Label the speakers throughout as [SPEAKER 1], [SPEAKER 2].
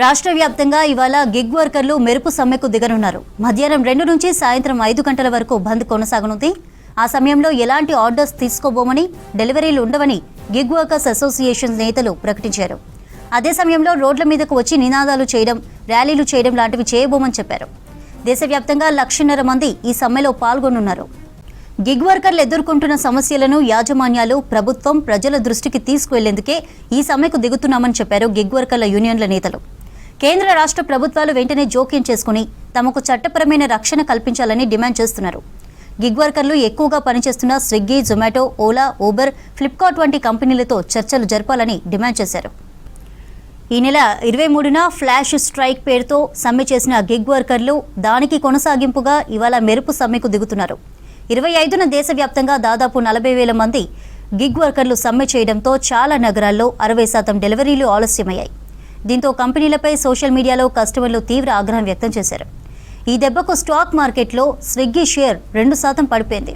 [SPEAKER 1] రాష్ట్ర వ్యాప్తంగా ఇవాళ గిగ్ వర్కర్లు మెరుపు సమ్మెకు దిగనున్నారు. మధ్యాహ్నం 2 నుంచి సాయంత్రం 5 గంటల వరకు బంద్ కొనసాగనుంది. ఆ సమయంలో ఎలాంటి ఆర్డర్స్ తీసుకోబోమని, డెలివరీలు ఉండవని గిగ్ వర్కర్స్ అసోసియేషన్ నేతలు ప్రకటించారు. అదే సమయంలో రోడ్ల మీదకు వచ్చి నినాదాలు చేయడం, ర్యాలీలు చేయడం లాంటివి చేయబోమని చెప్పారు. దేశవ్యాప్తంగా 1,50,000 మంది ఈ సమ్మెలో పాల్గొనున్నారు. గిగ్ వర్కర్లు ఎదుర్కొంటున్న సమస్యలను యాజమాన్యాలు, ప్రభుత్వం ప్రజల దృష్టికి తీసుకువెళ్లేందుకే ఈ సమ్మెకు దిగుతున్నామని చెప్పారు గిగ్ వర్కర్ల యూనియన్ల నేతలు. కేంద్ర రాష్ట్ర ప్రభుత్వాలు వెంటనే జోక్యం చేసుకుని తమకు చట్టపరమైన రక్షణ కల్పించాలని డిమాండ్ చేస్తున్నారు. గిగ్ వర్కర్లు ఎక్కువగా పనిచేస్తున్న Swiggy, Zomato, Ola, Uber, Flipkart వంటి కంపెనీలతో చర్చలు జరపాలని డిమాండ్ చేశారు. ఈ నెల 23న ఫ్లాష్ స్ట్రైక్ పేరుతో సమ్మె చేసిన గిగ్ వర్కర్లు దానికి కొనసాగింపుగా ఇవాళ మెరుపు సమ్మెకు దిగుతున్నారు. 25న దేశవ్యాప్తంగా దాదాపు 40,000 మంది గిగ్ వర్కర్లు సమ్మె చేయడంతో చాలా నగరాల్లో 60% డెలివరీలు ఆలస్యమయ్యాయి. దీంతో కంపెనీలపై సోషల్ మీడియాలో కస్టమర్లు తీవ్ర ఆగ్రహం వ్యక్తం చేశారు. ఈ దెబ్బకు స్టాక్ మార్కెట్లో స్విగ్గీ షేర్ 2% పడిపోయింది.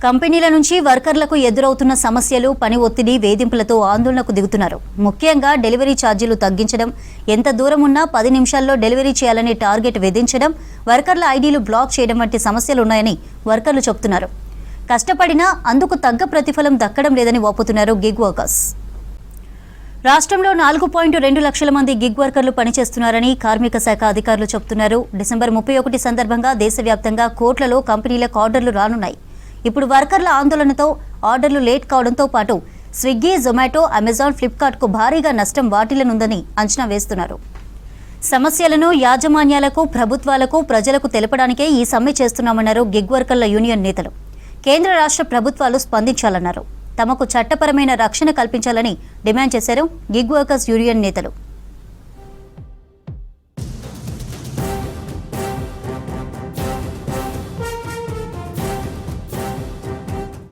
[SPEAKER 1] కంపెనీల నుంచి వర్కర్లకు ఎదురవుతున్న సమస్యలు, పని ఒత్తిడి, వేధింపులతో ఆందోళనకు దిగుతున్నారు. ముఖ్యంగా డెలివరీ ఛార్జీలు తగ్గించడం, ఎంత దూరం ఉన్నా 10 నిమిషాల్లో డెలివరీ చేయాలనే టార్గెట్ విధించడం, వర్కర్ల ఐడీలు బ్లాక్ చేయడం వంటి సమస్యలున్నాయని వర్కర్లు చెబుతున్నారు. కష్టపడినా అందుకు తగ్గ ప్రతిఫలం దక్కడం లేదని వాపోతున్నారు గిగ్ వర్కర్స్. రాష్ట్రంలో 4.2 లక్షల మంది గిగ్ వర్కర్లు పనిచేస్తున్నారని కార్మిక శాఖ అధికారులు చెబుతున్నారు. డిసెంబర్ 31 సందర్భంగా దేశవ్యాప్తంగా కోట్లలో కంపెనీలకు ఆర్డర్లు రానున్నాయి. ఇప్పుడు వర్కర్ల ఆందోళనతో ఆర్డర్లు లేట్ కావడంతో పాటు స్విగ్గీ, జొమాటో, అమెజాన్, ఫ్లిప్కార్ట్కు భారీగా నష్టం వాటిల్లనుందని అంచనా వేస్తున్నారు. సమస్యలను యాజమాన్యాలకు, ప్రభుత్వాలకు, ప్రజలకు తెలపడానికే ఈ సమ్మె చేస్తున్నామన్నారు గిగ్ వర్కర్ల యూనియన్ నేతలు. కేంద్ర రాష్ట్ర ప్రభుత్వాలు స్పందించాలన్నారు. తమకు చట్టపరమైన రక్షణ కల్పించాలని డిమాండ్ చేశారు గిగ్ వర్కర్స్ యూనియన్ నేతలు.